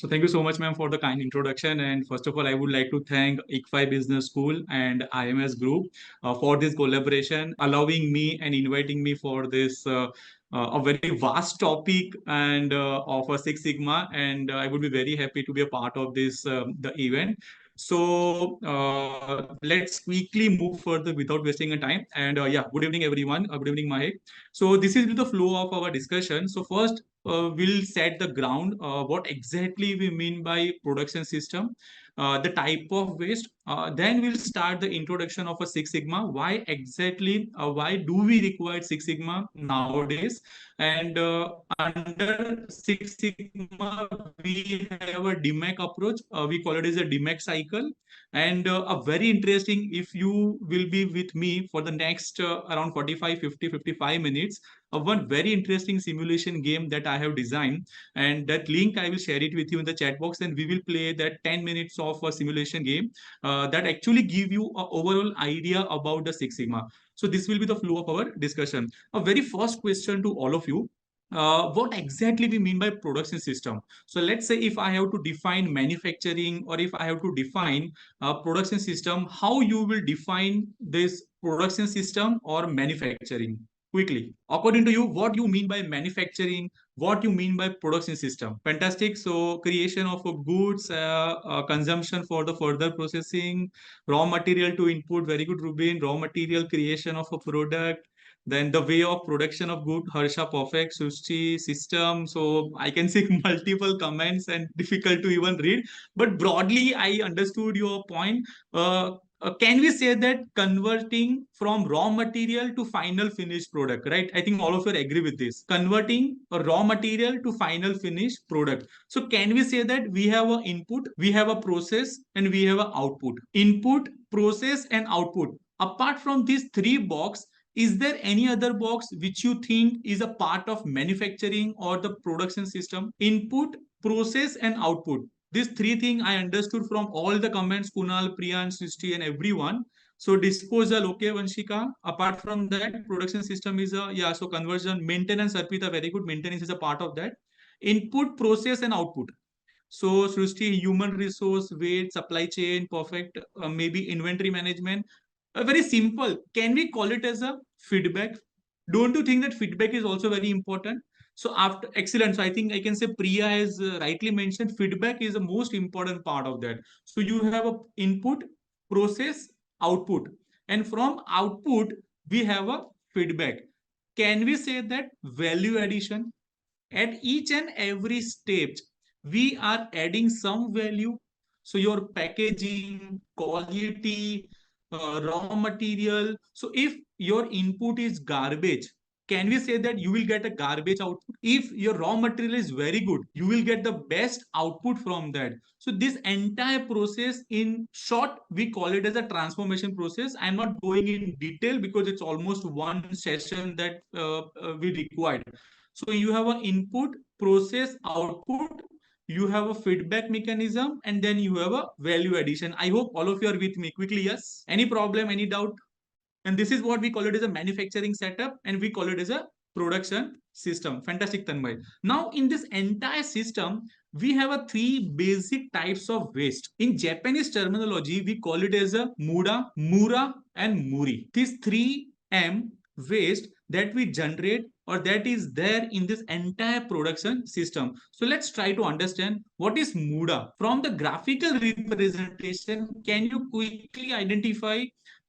So thank you so much, ma'am, for the kind introduction. And first of all, I would like to thank ICFI Business School and IMS Group for this collaboration, allowing me and inviting me for this a very vast topic and of a Six Sigma. And I would be very happy to be a part of this the event. So let's quickly move further without wasting a time. And yeah, good evening, everyone. Good evening, Mahek. So this is the flow of our discussion. So first, we'll set the ground what exactly we mean by production system, the type of waste. Then we'll start the introduction of a Six Sigma. Why exactly? Why do we require Six Sigma nowadays? And under Six Sigma, we have a DMAIC approach. We call it as a DMAIC cycle. And a very interesting, if you will be with me for the next around 45, 50, 55 minutes, one very interesting simulation game that I have designed, and that link I will share it with you in the chat box, and we will play that 10 minutes of a simulation game that actually give you an overall idea about the Six Sigma. So this will be the flow of our discussion. A very first question to all of you. What exactly we mean by production system? So let's say if I have to define manufacturing, or if I have to define production system, how you will define this production system or manufacturing? Quickly, according to you, what you mean by manufacturing, what you mean by production system? Fantastic. So creation of goods, consumption for the further processing, raw material to input. Very good, Rubin. Raw material, creation of a product, then the way of production of good. Harsha, perfect. Sushi, system. So I can see multiple comments and difficult to even read, but broadly I understood your point. Can we say that converting from raw material to final finished product, right? I think all of you agree with this. Converting a raw material to final finished product. So can we say that we have an input, we have a process, and we have an output? Input, process, and output. Apart from these three boxes, is there any other box which you think is a part of manufacturing or the production system? Input, process, and output. These three things I understood from all the comments, Kunal, Priyan, Srishti, and everyone. So disposal, okay, Vanshika. Apart from that, production system is a, yeah, so conversion, maintenance, Arpita, very good. Maintenance is a part of that. Input, process, and output. So Srishti, human resource, weight, supply chain, perfect. Maybe inventory management. Very simple. Can we call it as a feedback? Don't you think that feedback is also very important? So after excellent, so I think I can say Priya has rightly mentioned feedback is the most important part of that. So you have a input, process, output, and from output we have a feedback. Can we say that value addition? At each and every stage we are adding some value. So your packaging, quality, raw material. So if your input is garbage, can we say that you will get a garbage output? If your raw material is very good, you will get the best output from that. So this entire process, in short, we call it as a transformation process. I'm not going in detail because it's almost one session that we required. So you have an input, process, output, you have a feedback mechanism, and then you have a value addition. I hope all of you are with me. Quickly, yes? Any problem, any doubt? And this is what we call it as a manufacturing setup, and we call it as a production system. Fantastic, Tanmay. Now, in this entire system, we have a three basic types of waste. In Japanese terminology, we call it as a Muda, Mura, and Muri. These three M waste that we generate or that is there in this entire production system. So let's try to understand what is Muda. From the graphical representation, can you quickly identify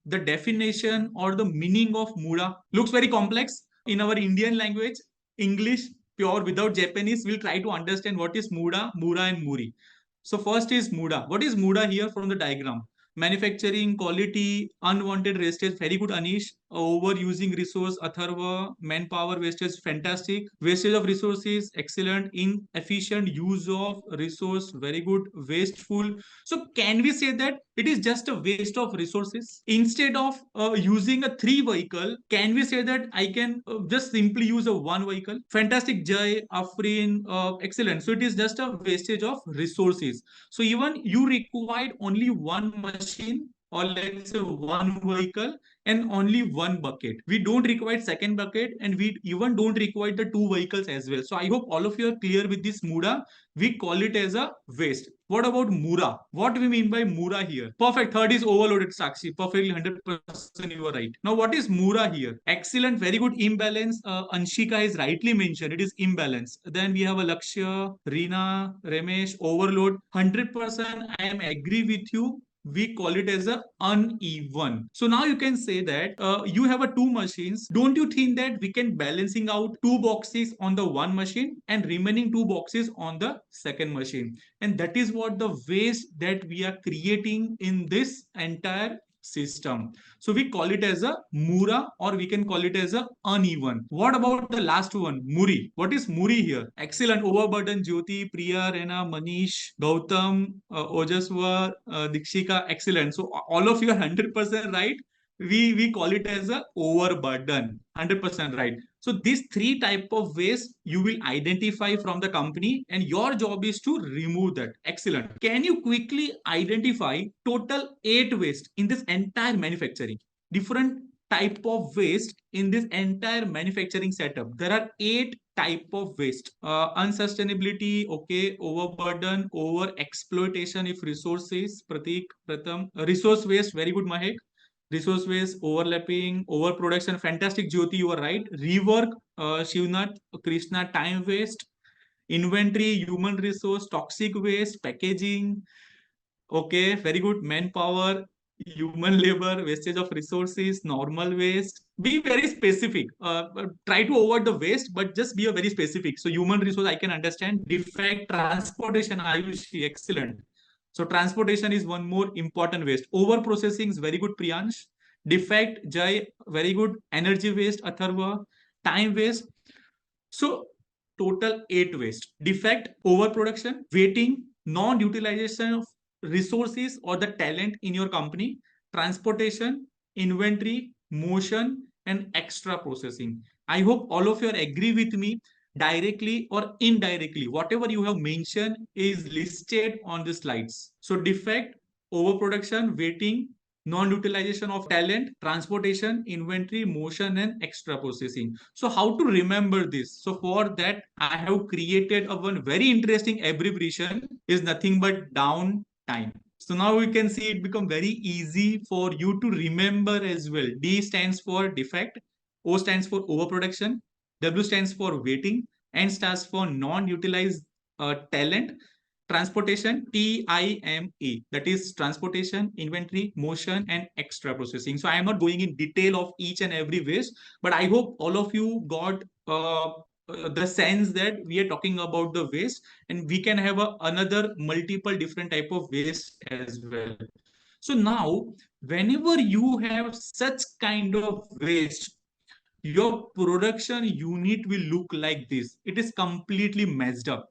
the definition or the meaning of Muda? Looks very complex. In our Indian language, English, pure without Japanese, we'll try to understand what is Muda, Mura, and Muri. So first is Muda. What is Muda here from the diagram? Manufacturing, quality, unwanted wastage. Very good, Anish. Overusing resource, Atharva. Manpower wastage, fantastic. Wastage of resources, excellent. Inefficient use of resource, very good. Wasteful. So can we say that it is just a waste of resources? Instead of using a three vehicle, can we say that I can just simply use a one vehicle? Fantastic, Jay, Afrin, excellent. So it is just a wastage of resources. So even you required only one machine, or let's say one vehicle and only one bucket. We don't require second bucket, and we even don't require the two vehicles as well. So I hope all of you are clear with this Muda. We call it as a waste. What about Mura? What do we mean by Mura here? Perfect. Third is overloaded, Sakshi. Perfectly 100% you are right. Now, what is Mura here? Excellent, very good imbalance. Anshika has rightly mentioned it is imbalance. Then we have a Lakshya, Reena, Ramesh, overload. 100% I am agree with you, we call it as a uneven. So now you can say that you have a two machines. Don't you think that we can balancing out two boxes on the one machine and remaining two boxes on the second machine? And that is what the waste that we are creating in this entire system. So we call it as a Mura, or we can call it as a uneven. What about the last one, Muri? What is Muri here? Excellent. Overburden, Jyoti, Priya, Rena, Manish, Gautam, Ojaswa, Dikshika. Excellent. So all of you are 100% right. We call it as a overburden. 100% right. So these three type of waste you will identify from the company, and your job is to remove that. Excellent. Can you quickly identify total 8 waste in this entire manufacturing? Different type of waste in this entire manufacturing setup. There are 8 type of waste. Unsustainability, okay, overburden, over exploitation if resources, Pratik, Pratham, resource waste, very good, Mahek. Resource waste, overlapping, overproduction, fantastic, Jyoti, you are right. Rework, Shivnath, Krishna, time waste, inventory, human resource, toxic waste, packaging, okay, very good. Manpower, human labor, wastage of resources, normal waste. Be very specific. Try to avoid the waste, but just be a very specific. So human resource, I can understand. Defect, transportation, Ayushi, excellent. So transportation is one more important waste. Over processing is very good, Priyansh. Defect, Jai, very good. Energy waste, Atharva. Time waste. So total 8 waste. Defect, overproduction, waiting, non-utilization of resources or the talent in your company, transportation, inventory, motion, and extra processing. I hope all of you are agree with me. Directly or indirectly, whatever you have mentioned is listed on the slides. So defect, overproduction, waiting, non-utilization of talent, transportation, inventory, motion, and extra processing. So how to remember this? So for that, I have created a one very interesting abbreviation, is nothing but downtime. So now we can see it become very easy for you to remember as well. D stands for defect, O stands for overproduction, W stands for waiting, N stands for non-utilized talent, transportation, TIME, that is transportation, inventory, motion, and extra processing. So I am not going in detail of each and every waste, but I hope all of you got the sense that we are talking about the waste, and we can have another multiple different type of waste as well. So now, whenever you have such kind of waste, your production unit will look like this. It is completely messed up.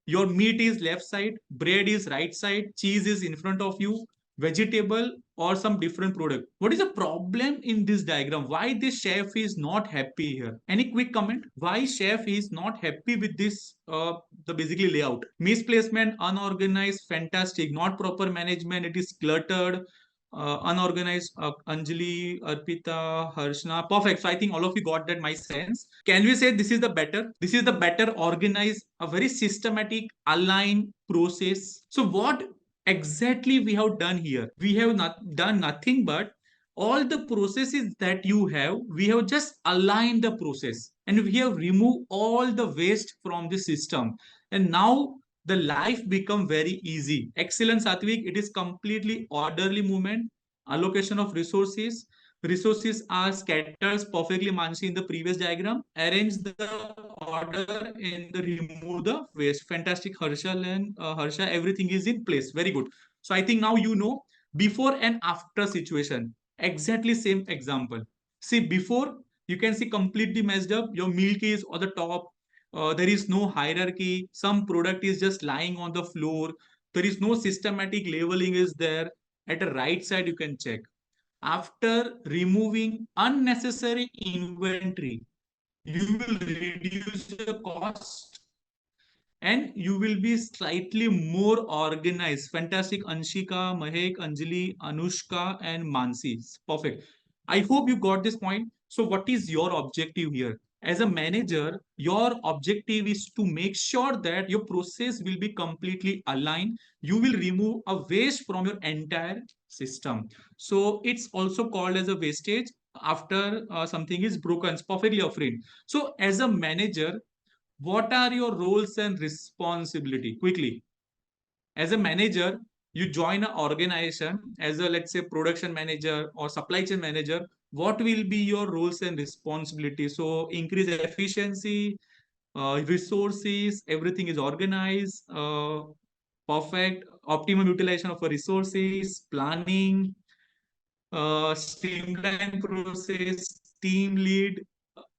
Your meat is left side, bread is right side, cheese is in front of you, vegetable or some different product. What is the problem in this diagram? Why this chef is not happy here? Any quick comment? Why chef is not happy with this the basically layout? Misplacement, unorganized, fantastic. Not proper management, it is cluttered, unorganized, Anjali, Arpita, Harshna. Perfect. So I think all of you got that my sense. Can we say this is the better? This is the better organized, a very systematic, aligned process. So what exactly we have done here? We have not done nothing but all the processes that you have, we have just aligned the process and we have removed all the waste from the system. And now the life become very easy. Excellent, Satvik. It is completely orderly movement, allocation of resources. Resources are scattered perfectly, Mansi, in the previous diagram. Arrange the order and the remove the waste. Fantastic, Harshal and Harsha. Everything is in place. Very good. So I think now you know before and after situation. Exactly same example. See, before you can see completely messed up. Your milk is on the top, there is no hierarchy, some product is just lying on the floor, there is no systematic labeling is there. At the right side you can check, after removing unnecessary inventory, you will reduce the cost, and you will be slightly more organized. Fantastic, Anshika, Mahek, Anjali, Anushka, and Mansi. Perfect. I hope you got this point. So, what is your objective here? As a manager, your objective is to make sure that your process will be completely aligned. You will remove a waste from your entire system. So, it's also called as a wastage after something is broken. It's perfectly afraid. So, as a manager, what are your roles and responsibility? Quickly, as a manager, you join an organization as a, let's say, production manager or supply chain manager. What will be your roles and responsibility? So increase efficiency, resources, everything is organized, perfect, optimum utilization of resources, planning, streamline process, team lead,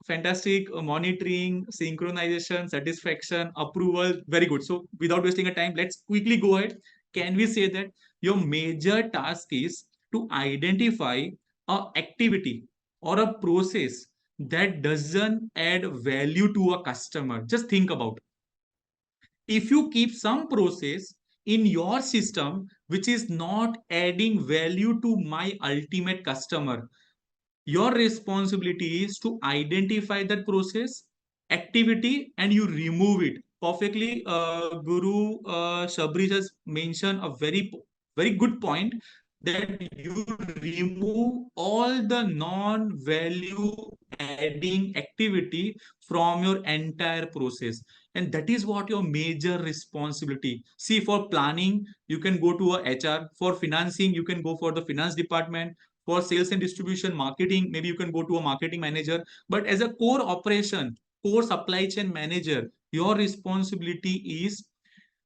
fantastic, monitoring, synchronization, satisfaction, approval. Very good. So without wasting a time, let's quickly go ahead. Can we say that your major task is to identify a activity or a process that doesn't add value to a customer? Just think about, if you keep some process in your system which is not adding value to my ultimate customer, your responsibility is to identify that process, activity, and you remove it. Perfectly, Guru Shabrish has mentioned a very good point, that you remove all the non-value adding activity from your entire process, and that is what your major responsibility. See, for planning you can go to a HR, for financing you can go for the finance department, for sales and distribution, marketing, maybe you can go to a marketing manager. But as a core operation, core supply chain manager, your responsibility is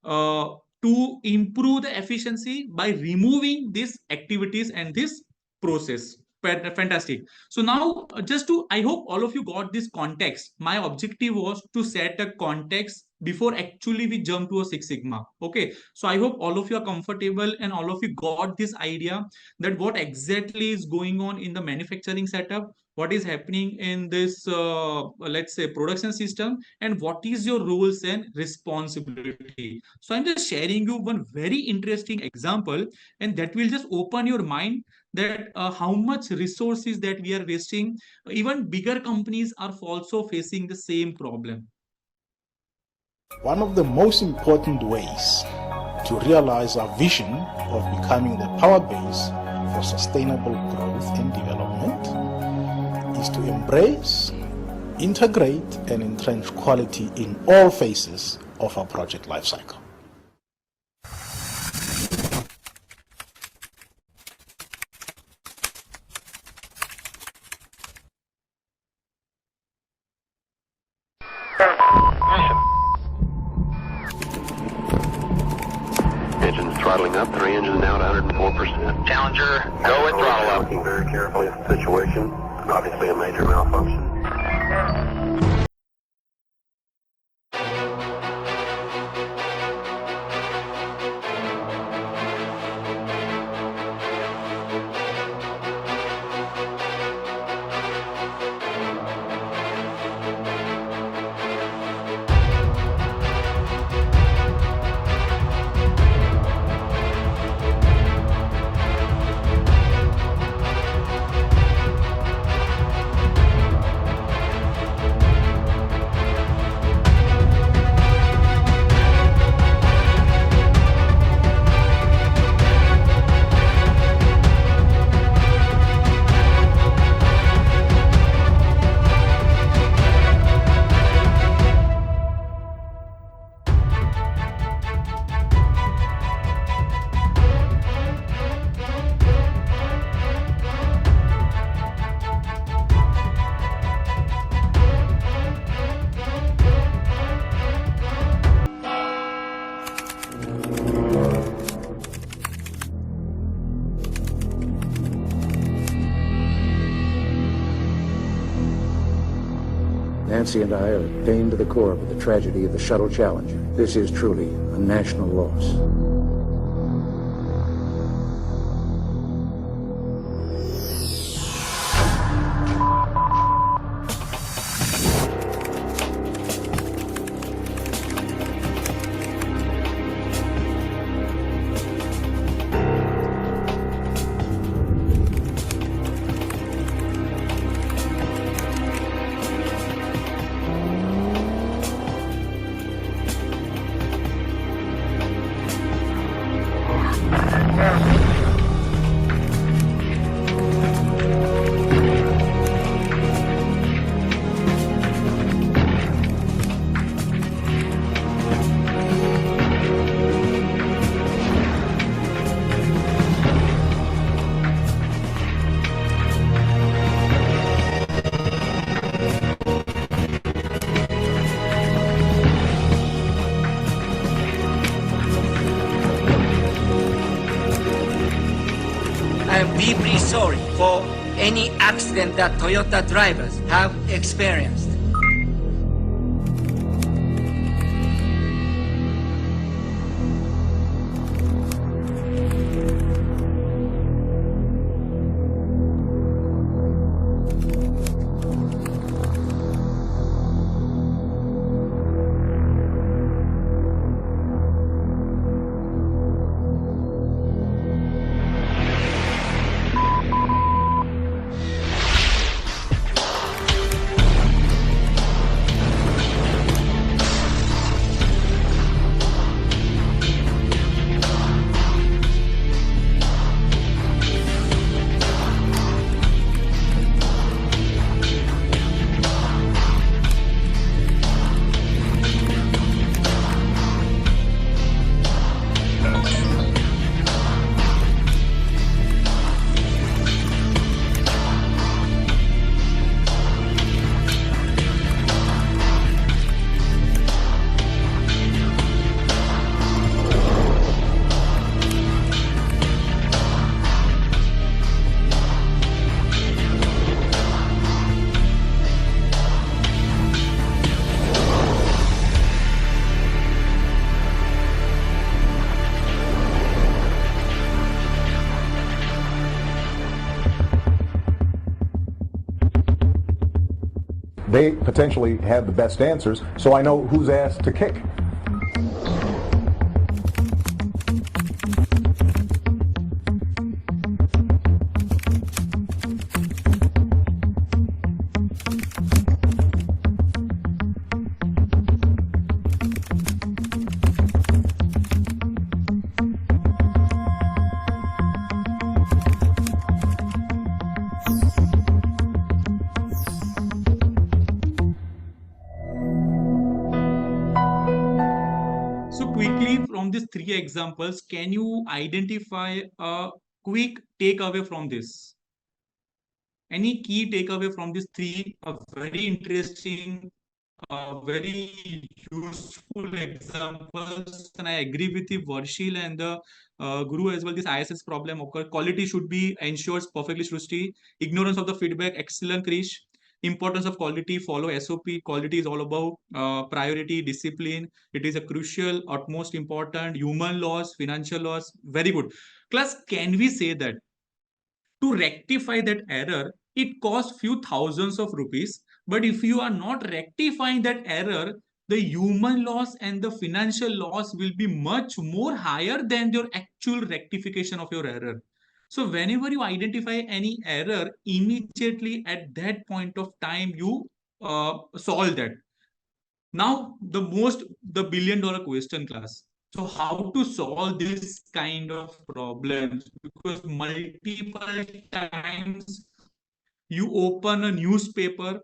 to improve the efficiency by removing these activities and this process. Fantastic. So now, just to, I hope all of you got this context. My objective was to set a context before actually we jump to a Six Sigma. Okay. So I hope all of you are comfortable and all of you got this idea that what exactly is going on in the manufacturing setup, what is happening in this, let's say, production system, and what is your roles and responsibility. So I'm just sharing you one very interesting example, and that will just open your mind that how much resources that we are wasting. Even bigger companies are also facing the same problem. One of the most important ways to realize our vision of becoming the power base for sustainable growth and development is to embrace, integrate, and entrench quality in all phases of our project lifecycle. Engines throttling up, 3 engines now at 104%. Challenger, go and throttle up. Looking very carefully at the situation. Obviously a major malfunction. Nancy and I are pained to the core with the tragedy of the Shuttle Challenger. This is truly a national loss. I am deeply sorry for any accident that Toyota drivers have experienced. They potentially have the best answers, so I know whose ass to kick. So quickly from these three examples, can you identify a quick takeaway from this? Any key takeaway from these three very interesting, very useful examples? And I agree with the Varshil and the Guru as well. This ISS problem occur. Quality should be ensures perfectly Srushti. Ignorance of the feedback, excellent Krish. Importance of quality, follow SOP. Quality is all about priority, discipline. It is a crucial, utmost important. Human loss, financial loss. Very good. Class, can we say that to rectify that error, it costs few thousands of rupees. But if you are not rectifying that error, the human loss and the financial loss will be much more higher than your actual rectification of your error. So whenever you identify any error, immediately at that point of time, you solve that. Now, the billion dollar question, class. So how to solve this kind of problems? Because multiple times you open a newspaper,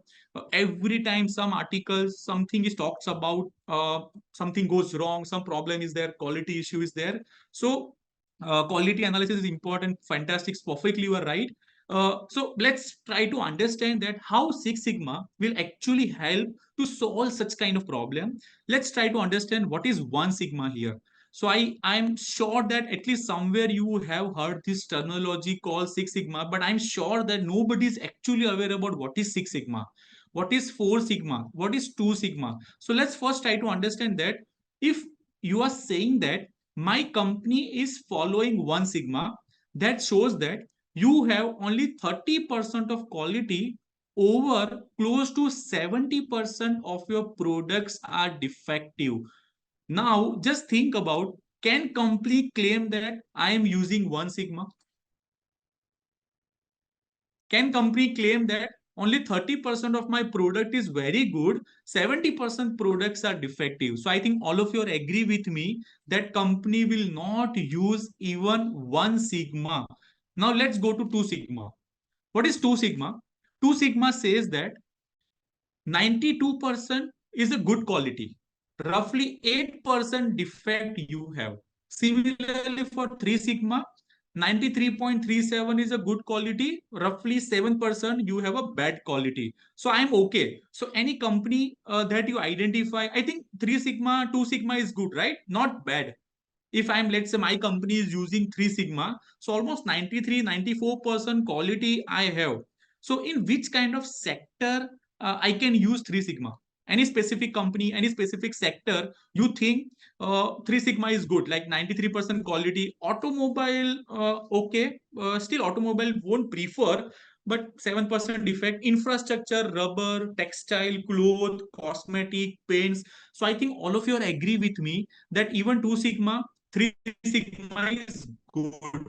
every time some articles, something is talks about, something goes wrong, some problem is there, quality issue is there. So quality analysis is important. Fantastic, perfectly you are right. So let's try to understand that how Six Sigma will actually help to solve such kind of problem. Let's try to understand what is One Sigma here. So I'm sure that at least somewhere you have heard this terminology called Six Sigma, but I'm sure that nobody is actually aware about what is Six Sigma, what is Four Sigma, what is Two Sigma. So let's first try to understand that if you are saying that my company is following One Sigma, that shows that you have only 30% of quality over close to 70% of your products are defective. Now, just think about, can company claim that I am using One Sigma? Can company claim that only 30% of my product is very good, 70% products are defective. So I think all of you agree with me that company will not use even 1 sigma. Now let's go to 2 sigma. What is 2 sigma? 2 sigma says that 92% is a good quality. Roughly 8% defect you have. Similarly, for 3 sigma, 93.37 is a good quality. Roughly 7% you have a bad quality. So I'm okay. So any company that you identify, I think 3 sigma, 2 sigma is good, right? Not bad. If I'm, let's say my company is using 3 sigma, so almost 93 94% quality I have. So in which kind of sector I can use 3 sigma? Any specific company, any specific sector you think 3 sigma is good, like 93% quality? Automobile, okay, still automobile won't prefer, but 7% defect. Infrastructure, rubber, textile, cloth, cosmetic, paints. So I think all of you are agree with me that even 2 sigma, 3 sigma is good.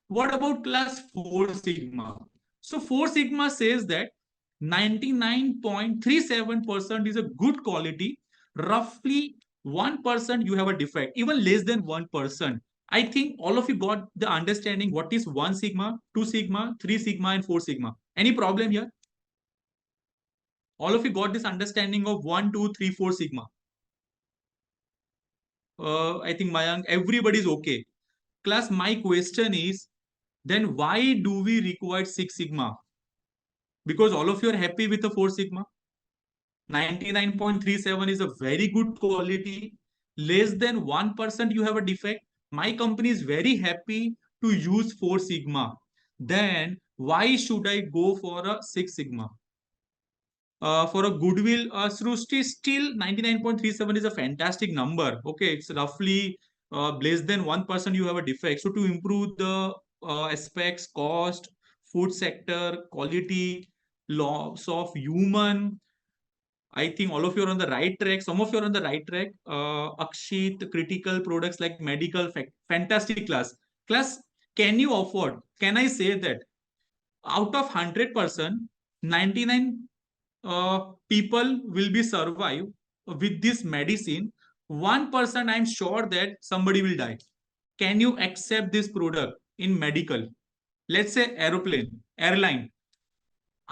What about class 4 sigma? So 4 sigma says that 99.37% is a good quality. Roughly 1% you have a defect, even less than 1%. I think all of you got the understanding what is 1 sigma, 2 sigma, 3 sigma, and 4 sigma. Any problem here? All of you got this understanding of 1, 2, 3, 4 sigma. I think Mayank, everybody's okay. Class, my question is, then why do we require 6 sigma? Because all of you are happy with the 4 sigma. 99.37 is a very good quality. Less than 1% you have a defect. My company is very happy to use 4 sigma. Then why should I go for a 6 sigma? For a goodwill, Srushti, still 99.37 is a fantastic number. Okay, it's roughly less than 1% you have a defect. So to improve the aspects, cost, food sector, quality, loss of human, I think all of you are on the right track. Some of you are on the right track. Akshit, critical products like medical, fantastic class. Class, can you afford? Can I say that out of 100%, 99 people will be survive with this medicine? 1% I'm sure that somebody will die. Can you accept this product in medical? Let's say airline.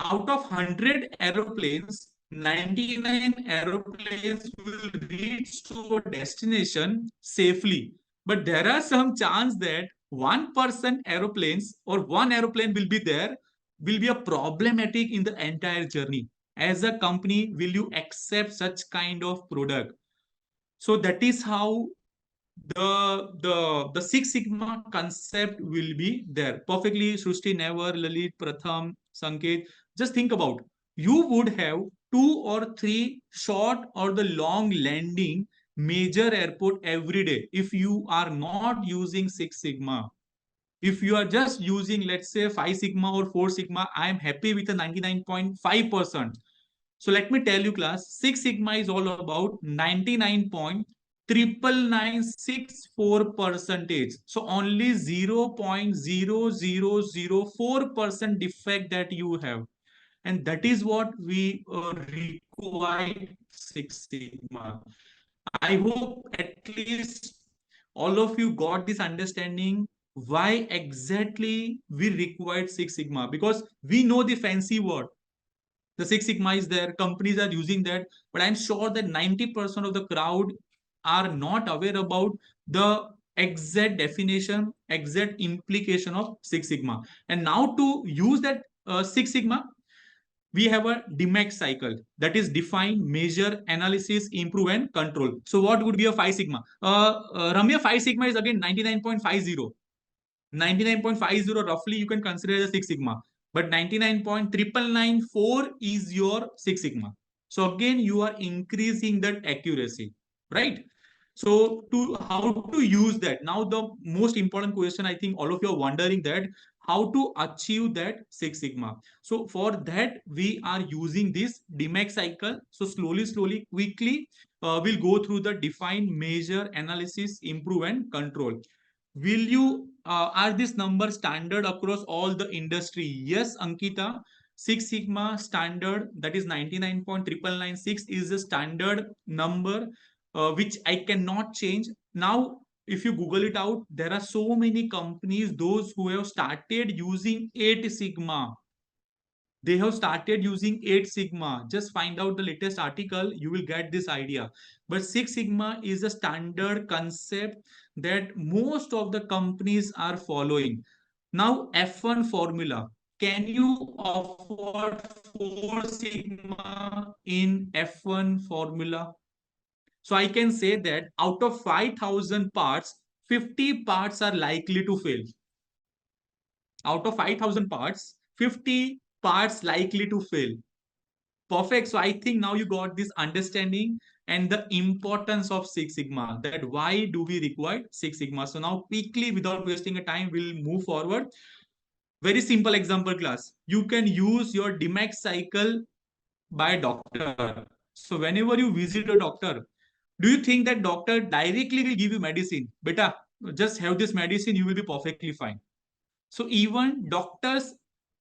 Out of 100 aeroplanes, 99 aeroplanes will reach to a destination safely. But there are some chance that 1% aeroplanes or one aeroplane will be there, will be a problematic in the entire journey. As a company, will you accept such kind of product? So that is how the Six Sigma concept will be there. Perfectly, Srushti, Never, Lalit, Pratham, Sanket. Just think about, you would have 2 or 3 short or the long landing major airport every day if you are not using Six Sigma. If you are just using, let's say, 5 sigma or 4 sigma, I am happy with a 99.5%. So let me tell you, class, 6 sigma is all about 99.99964 percentage. So only 0.0004% defect that you have. And that is what we require 6 sigma. I hope at least all of you got this understanding why exactly we required 6 sigma, because we know the fancy word. The 6 sigma is there, companies are using that, but I'm sure that 90% of the crowd are not aware about the exact definition, exact implication of 6 sigma. And now to use that 6 sigma, we have a DMAIC cycle, that is define, measure, analysis, improve, and control. So what would be a 5 sigma? Ramya, 5 sigma is again 99.50. 99.50 roughly you can consider as a 6 sigma, but 99.9994 is your 6 sigma. So again you are increasing that accuracy, right? So to how to use that, now the most important question, I think all of you are wondering that how to achieve that 6 sigma. So for that we are using this DMAIC cycle. So slowly quickly we'll go through the define, measure, analysis, improve, and control. Will you are this number standard across all the industry? Yes, Ankita. Six Sigma standard, that is 99.99996, is a standard number which I cannot change. Now, if you Google it out, there are so many companies, those who have started using 8 Sigma. They have started using 8 Sigma. Just find out the latest article, you will get this idea. But 6 Sigma is a standard concept that most of the companies are following. Now, F1 formula. Can you afford 4 Sigma in F1 formula? So I can say that out of 5,000 parts, 50 parts are likely to fail. Out of 5,000 parts, 50 parts likely to fail. Perfect. So I think now you got this understanding and the importance of Six Sigma, that why do we require Six Sigma. So now quickly, without wasting a time, we'll move forward. Very simple example class. You can use your DMAIC cycle by a doctor. So whenever you visit a doctor, do you think that doctor directly will give you medicine? Beta, just have this medicine, you will be perfectly fine. So even doctors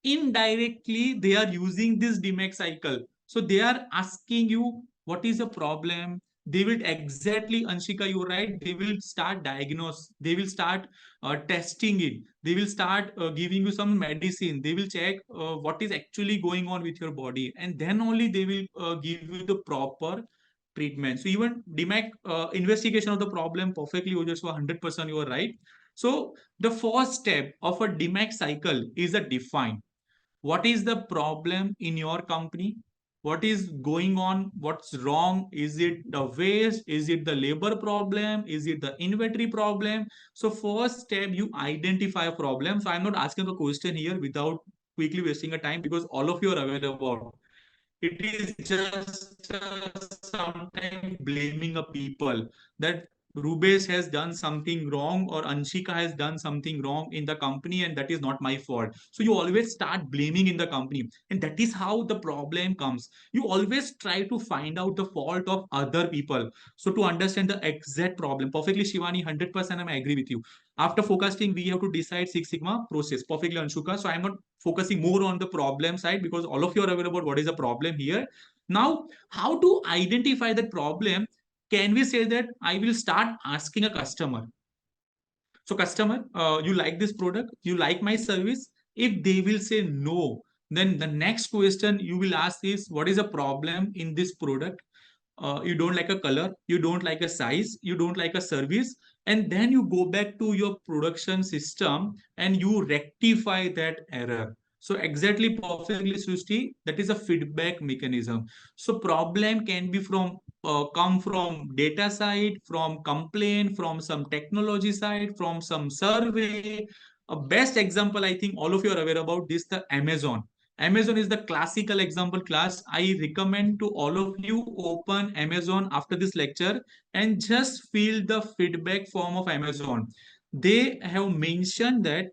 indirectly they are using this DMAIC cycle. So they are asking you what is the problem. They will exactly, Anshika, you're right. They will start diagnose. They will start testing it. They will start giving you some medicine. They will check what is actually going on with your body, and then only they will give you the proper treatment. So even DMAIC investigation of the problem perfectly, you just 100% you are right. So the first step of a DMAIC cycle is a define. What is the problem in your company? What is going on? What's wrong? Is it the waste? Is it the labor problem? Is it the inventory problem? So first step, you identify a problem. So I'm not asking a question here without quickly wasting a time, because all of you are aware about it. Is just sometimes blaming a people that Rubesh has done something wrong or Anshika has done something wrong in the company and that is not my fault. So you always start blaming in the company, and that is how the problem comes. You always try to find out the fault of other people. So to understand the exact problem, perfectly Shivani, 100% I agree with you. After forecasting, we have to decide Six Sigma process. Perfectly Anshuka. So I'm not focusing more on the problem side because all of you are aware about what is the problem here. Now, how to identify that problem? Can we say that I will start asking a customer? So, customer, you like this product? You like my service? If they will say no, then the next question you will ask is, what is the problem in this product? You don't like a color, you don't like a size, you don't like a service, and then you go back to your production system and you rectify that error. So exactly, perfectly Srushti, that is a feedback mechanism. So problem can be from come from data side, from complaint, from some technology side, from some survey. A best example, I think all of you are aware about this, the Amazon. Amazon is the classical example class. I recommend to all of you open Amazon after this lecture and just fill the feedback form of Amazon. They have mentioned that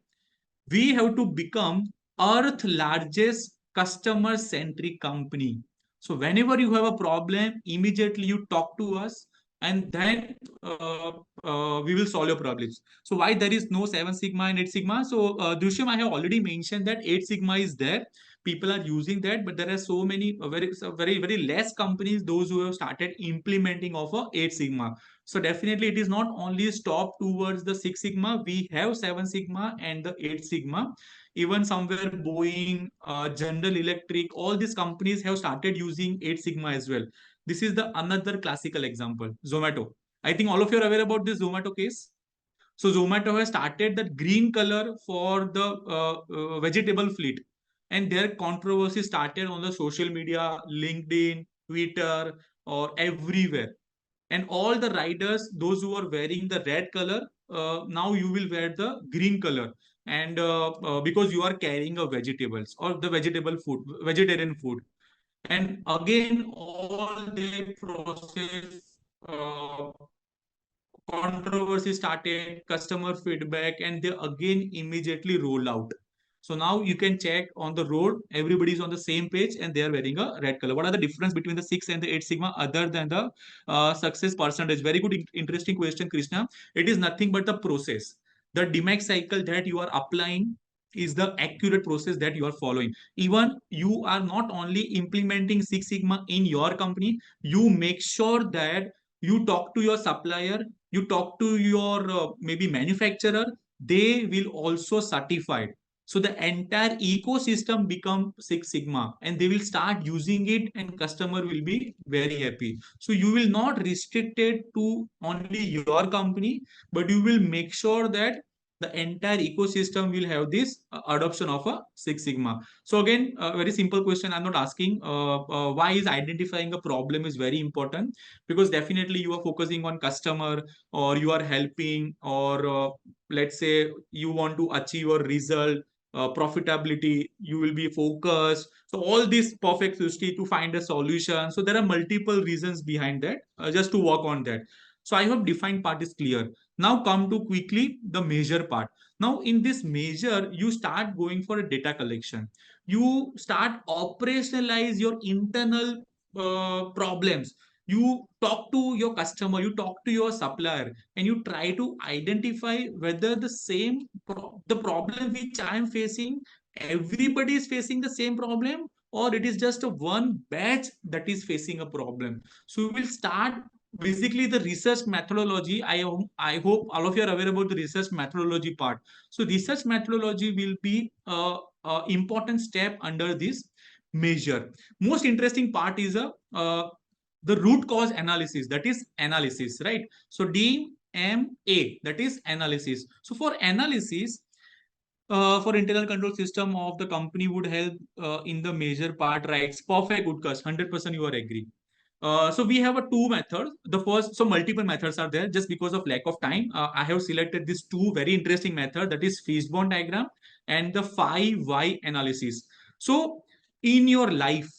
we have to become earth largest customer centric company. So whenever you have a problem, immediately you talk to us, and then we will solve your problems. So why there is no 7 Sigma and 8 Sigma? So Dushyam, I have already mentioned that 8 Sigma is there. People are using that, but there are so many very less companies, those who have started implementing of a 8 Sigma. So definitely it is not only stop towards the 6 Sigma. We have 7 Sigma and the 8 Sigma. Even somewhere Boeing, General Electric, all these companies have started using 8 Sigma as well. This is the another classical example. Zomato. I think all of you are aware about this Zomato case. So Zomato has started that green color for the vegetable fleet, and their controversy started on the social media, LinkedIn, Twitter, or everywhere. And all the riders, those who are wearing the red color, now you will wear the green color, and because you are carrying a vegetables or the vegetable food, vegetarian food. And again, all the process controversy started, customer feedback, and they again immediately roll out. So now you can check on the road, everybody is on the same page and they are wearing a red color. What are the difference between the 6 and the 8 Sigma other than the success percentage? Very good, interesting question, Krishna. It is nothing but the process. The DMAIC cycle that you are applying is the accurate process that you are following. Even you are not only implementing Six Sigma in your company, you make sure that you talk to your supplier, you talk to your maybe manufacturer, they will also certify. So the entire ecosystem become Six Sigma and they will start using it and customer will be very happy. So you will not restrict it to only your company, but you will make sure that the entire ecosystem will have this adoption of a Six Sigma. So again, a very simple question I'm not asking, why is identifying a problem is very important? Because definitely you are focusing on customer, or you are helping, or let's say you want to achieve a result, profitability, you will be focused. So all this perfect 60 to find a solution. So there are multiple reasons behind that, just to work on that. So I hope defined part is clear. Now come to quickly the measure part. Now in this measure, you start going for a data collection. You start operationalize your internal problems. You talk to your customer, you talk to your supplier, and you try to identify whether the problem which I am facing, everybody is facing the same problem, or it is just a one batch that is facing a problem. So we will start basically the research methodology. I hope all of you are aware about the research methodology part. So research methodology will be a important step under this measure. Most interesting part is the root cause analysis, that is analysis, right? So DMA, that is analysis. So for analysis, for internal control system of the company would help in the major part, right? Perfect, Utkarsh, 100% you are agree. So we have a two methods. The first, so multiple methods are there. Just because of lack of time, I have selected these two very interesting methods, that is fishbone diagram and the 5 why analysis. So in your life,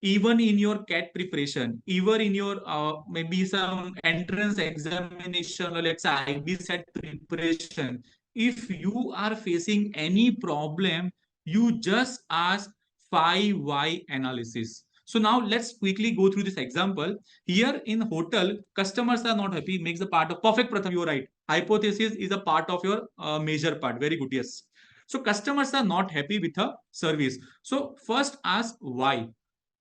even in your CAT preparation, even in your maybe some entrance examination, or let's say IB set preparation, if you are facing any problem, you just ask 5 why analysis. So now let's quickly go through this example. Here in hotel, customers are not happy, makes a part of perfect. Pratham, you are right. Hypothesis is a part of your major part. Very good. Yes. So customers are not happy with a service. So first ask why.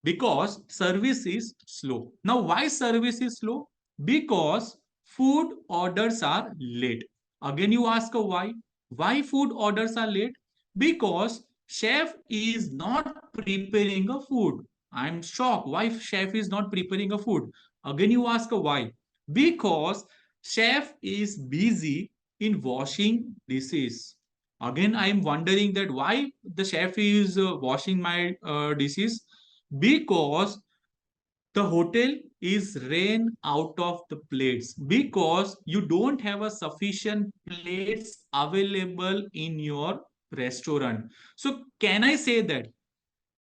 Because service is slow. Now, why service is slow? Because food orders are late. Again, you ask why. Why food orders are late? Because chef is not preparing a food. I'm shocked. Why chef is not preparing a food? Again, you ask why. Because chef is busy in washing dishes. Again, I am wondering that why the chef is washing my dishes, because the hotel is ran out of the plates, because you don't have a sufficient plates available in your restaurant. So can I say that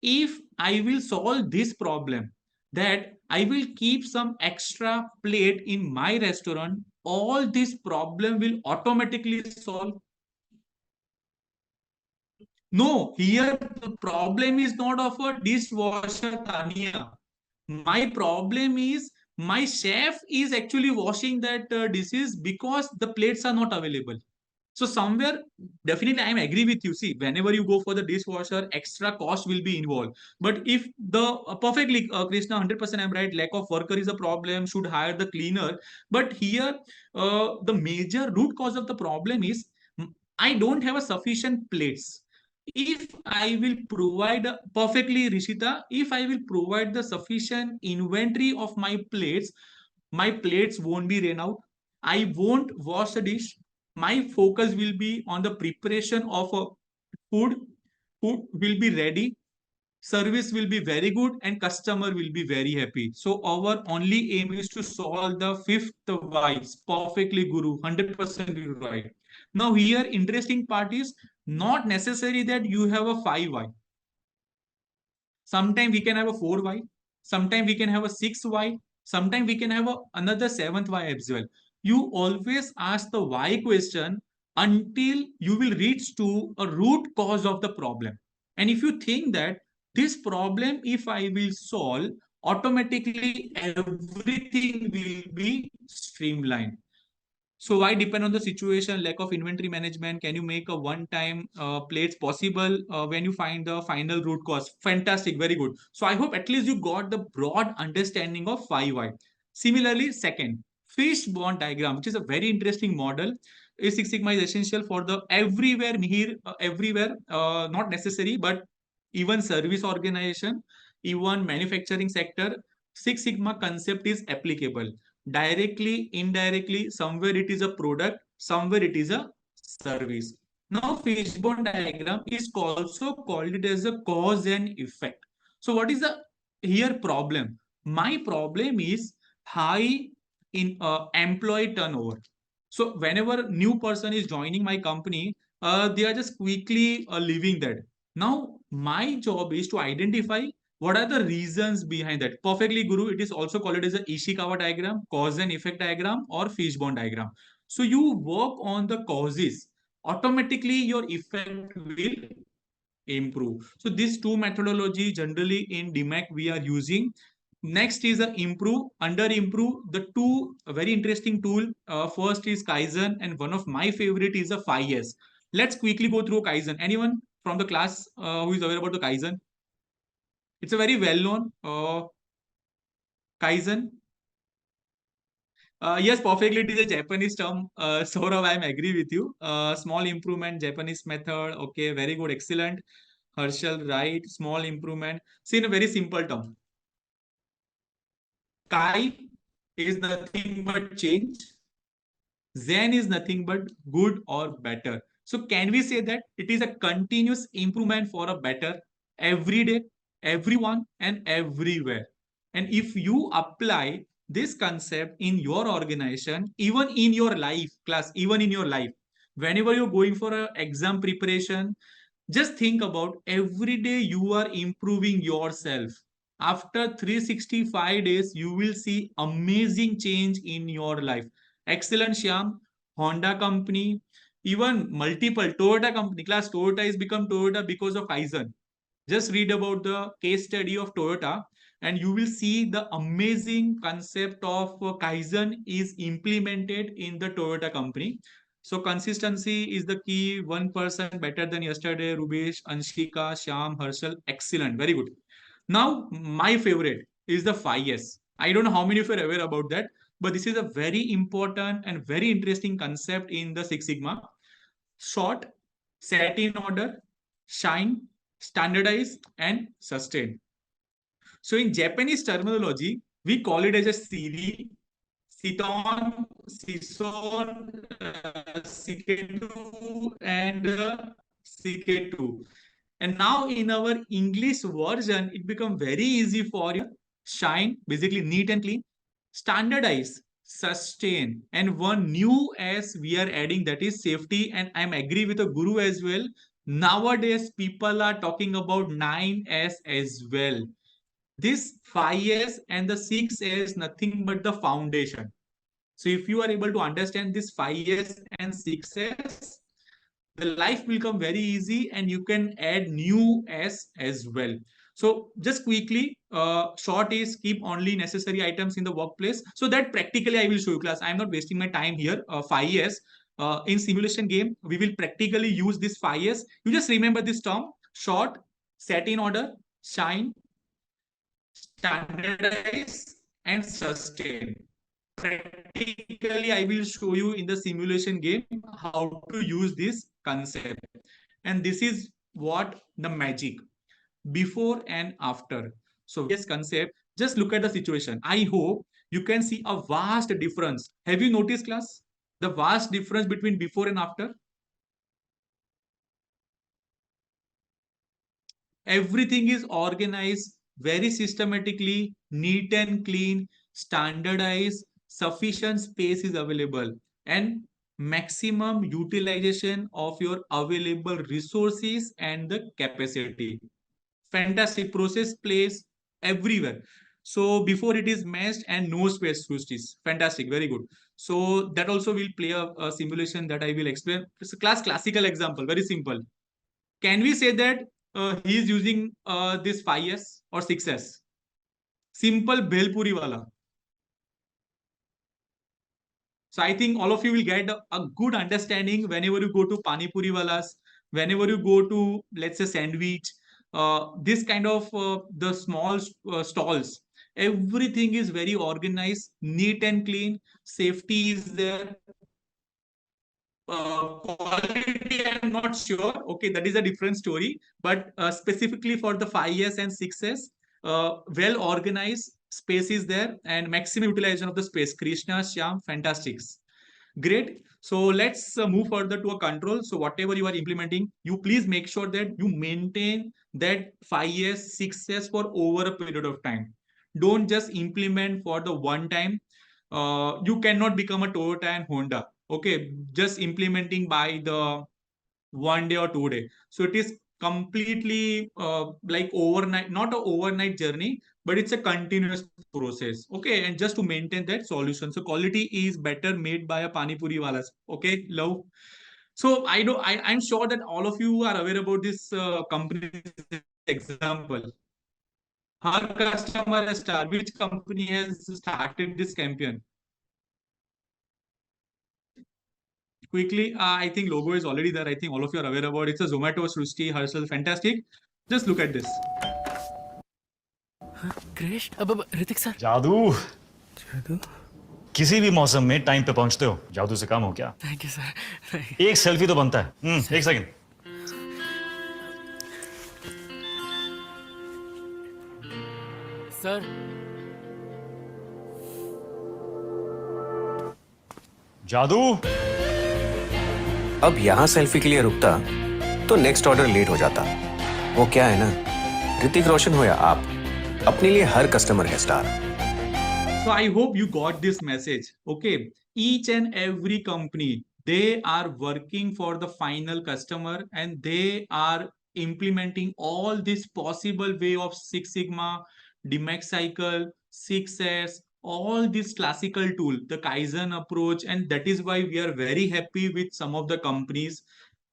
if I will solve this problem, that I will keep some extra plate in my restaurant, all this problem will automatically solve? No, here the problem is not of a dishwasher, Tania. My problem is my chef is actually washing that dishes because the plates are not available. So somewhere, definitely I am agree with you. See, whenever you go for the dishwasher, extra cost will be involved. But if the perfectly, Krishna, 100% I'm right, lack of worker is a problem, should hire the cleaner. But here, the major root cause of the problem is I don't have a sufficient plates. If I will provide perfectly, Rishita, if I will provide the sufficient inventory of my plates won't be ran out. I won't wash the dish. My focus will be on the preparation of a food. Food will be ready, service will be very good, and customer will be very happy. So our only aim is to solve the fifth why. Perfectly, Guru, 100% you're right. Now here interesting part is not necessary that you have a 5 why. Sometimes we can have a 4 why, sometimes we can have a 6 why, sometimes we can have another 7th why as well. You always ask the why question until you will reach to a root cause of the problem. And if you think that this problem, if I will solve, automatically everything will be streamlined. So why depend on the situation, lack of inventory management? Can you make a one-time plates possible when you find the final root cause? Fantastic, very good. So I hope at least you got the broad understanding of 5 why. Similarly, second, fishbone diagram, which is a very interesting model. Six Sigma is essential for the everywhere here, everywhere, not necessary, but even service organization, even manufacturing sector, Six Sigma concept is applicable directly, indirectly. Somewhere it is a product, somewhere it is a service. Now, fishbone diagram is also called it as a cause and effect. So, what is the here problem? My problem is high in employee turnover. So, whenever new person is joining my company, they are just quickly leaving that. Now, my job is to identify what are the reasons behind that. Perfectly, Guru. It is also called as a Ishikawa diagram, cause and effect diagram, or fishbone diagram. So you work on the causes. Automatically, your effect will improve. So these two methodology generally in DMAIC we are using. Next is a improve, under improve. The two very interesting tool. First is Kaizen, and one of my favorite is a 5S. Let's quickly go through Kaizen. Anyone from the class who is aware about the Kaizen? It's a very well-known Kaizen. Yes, perfectly. It is a Japanese term. Saurav, I am agree with you. Small improvement, Japanese method. Okay, very good, excellent. Herschel, right? Small improvement. See, in a very simple term. Kai is nothing but change. Zen is nothing but good or better. So can we say that it is a continuous improvement for a better every day, everyone, and everywhere? And if you apply this concept in your organization, even in your life, class, even in your life, whenever you're going for an exam preparation, just think about every day you are improving yourself. After 365 days, you will see amazing change in your life. Excellent, Shyam. Honda company, even multiple Toyota company. Class Toyota has become Toyota because of Kaizen. Just read about the case study of Toyota, and you will see the amazing concept of Kaizen is implemented in the Toyota company. So consistency is the key. 1% better than yesterday. Rubesh, Anshika, Shyam, Herschel. Excellent. Very good. Now, my favorite is the 5S. I don't know how many of you are aware about that, but this is a very important and very interesting concept in the Six Sigma. Sort, set in order, shine, standardize, and sustain. So in Japanese terminology, we call it as a Siri, Siton, Sison, Siketu, and Siketu. And now in our English version, it become very easy for you. Shine, basically neat and clean. Standardize, sustain. And one new S we are adding, that is safety. And I'm agree with the Guru as well. Nowadays, people are talking about 9S as well. This 5S and the 6S, nothing but the foundation. So if you are able to understand this 5S and 6S, the life will come very easy and you can add new S as well. So just quickly, short is keep only necessary items in the workplace. So that practically I will show you, class. I'm not wasting my time here. 5S in simulation game, we will practically use this 5S. You just remember this term: short, set in order, shine, standardize, and sustain. Practically, I will show you in the simulation game how to use this concept. And this is what the magic before and after. So this concept, just look at the situation. I hope you can see a vast difference. Have you noticed, class? The vast difference between before and after? Everything is organized very systematically, neat and clean, standardized, sufficient space is available, and maximum utilization of your available resources and the capacity. Fantastic process plays everywhere. So before it is meshed and no space is fantastic, very good. So that also will play a simulation that I will explain. It's a classical example, very simple. Can we say that he is using this 5S or 6S? Simple Bhelpuri wala. So I think all of you will get a good understanding whenever you go to Pani Puri Walas, whenever you go to, let's say, sandwich, this kind of the small stalls. Everything is very organized, neat and clean. Safety is there. Quality, I'm not sure. Okay, that is a different story. But specifically for the 5S and 6S, well organized space is there and maximum utilization of the space. Krishna, Shyam, fantastics. Great. So let's move further to a control. So whatever you are implementing, you please make sure that you maintain that 5S, 6S for over a period of time. Don't just implement for the one time. You cannot become a Toyota and Honda. Okay, just implementing by the 1 day or 2 day. So it is completely like overnight, not an overnight journey, but it's a continuous process. Okay, and just to maintain that solution. So quality is better made by a pani puri walas. Okay, love. So I'm sure that all of you are aware about this company example. Her customer star, which company has started this campaign? Quickly, I think logo is already there. I think all of you are aware about it. It's a Zomato, Srushti, herself, fantastic. Just look at this. Krrish अब Hrithik sir जादू जादू किसी भी मौसम में time पे पहुंचते हो, जादू से काम हो क्या? थैंक यू सर एक सेल्फी तो बनता है। एक सेकंड। सर जादू अब यहाँ सेल्फी के लिए रुकता तो नेक्स्ट ऑर्डर लेट हो जाता। वो क्या है ना, ऋतिक रोशन हो या आप, अपने लिए हर कस्टमर है star. So I hope you got this message. Okay, each and every company, they are working for the final customer and they are implementing all this possible way of Six Sigma, DMAIC cycle, 6S, all this classical tool, the Kaizen approach, and that is why we are very happy with some of the companies.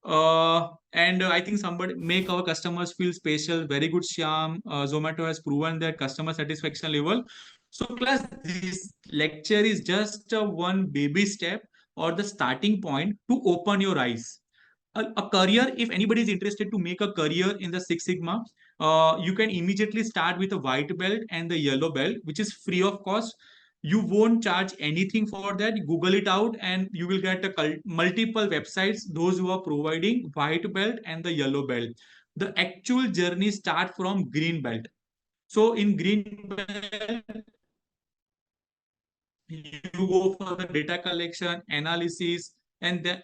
And I think somebody make our customers feel special. Very good, Shyam. Zomato has proven that customer satisfaction level. So class, this lecture is just one baby step or the starting point to open your eyes. A career, if anybody is interested to make a career in the Six Sigma, you can immediately start with a white belt and the yellow belt, which is free of cost. You won't charge anything for that. Google it out and you will get multiple websites, those who are providing white belt and the yellow belt. The actual journey starts from green belt. So in green belt, you go for the data collection, analysis, and then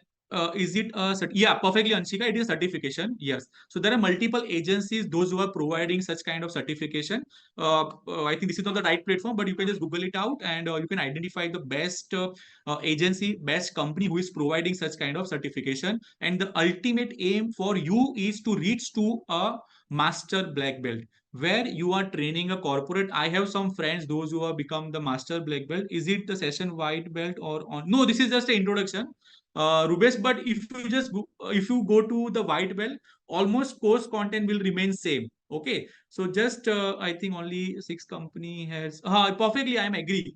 is it yeah, perfectly, Anshika, it is certification. Yes. So there are multiple agencies, those who are providing such kind of certification. I think this is not the right platform, but you can just Google it out and you can identify the best agency, best company who is providing such kind of certification. And the ultimate aim for you is to reach to a master black belt, where you are training a corporate. I have some friends, those who have become the master black belt. Is it the session white belt or on? No, this is just an introduction, Rubesh. But if you go to the white belt, almost course content will remain same. Okay, so just I think only 6 company has perfectly, I am agree.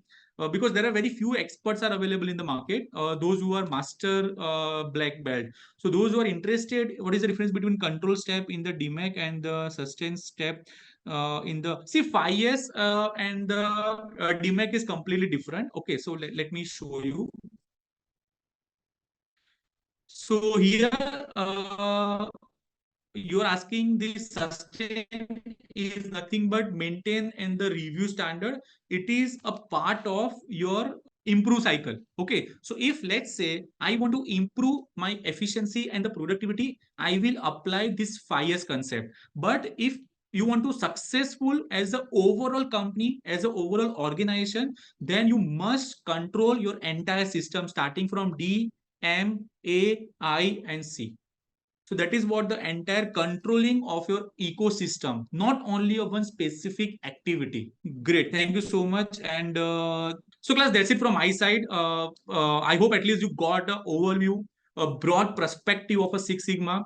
Because there are very few experts are available in the market, those who are master black belt. So those who are interested, what is the difference between control step in the DMAIC and the sustain step in the, see, 5S and the DMAIC is completely different. Okay, so let me show you. So here you're asking the sustain is nothing but maintain and the review standard. It is a part of your improve cycle. Okay, so if let's say I want to improve my efficiency and the productivity, I will apply this 5S concept. But if you want to successful as an overall company, as an overall organization, then you must control your entire system starting from D, M, A, I, and C. So that is what the entire controlling of your ecosystem, not only of one specific activity. Great, thank you so much. And so class, that's it from my side. I hope at least you got an overview, a broad perspective of a Six Sigma.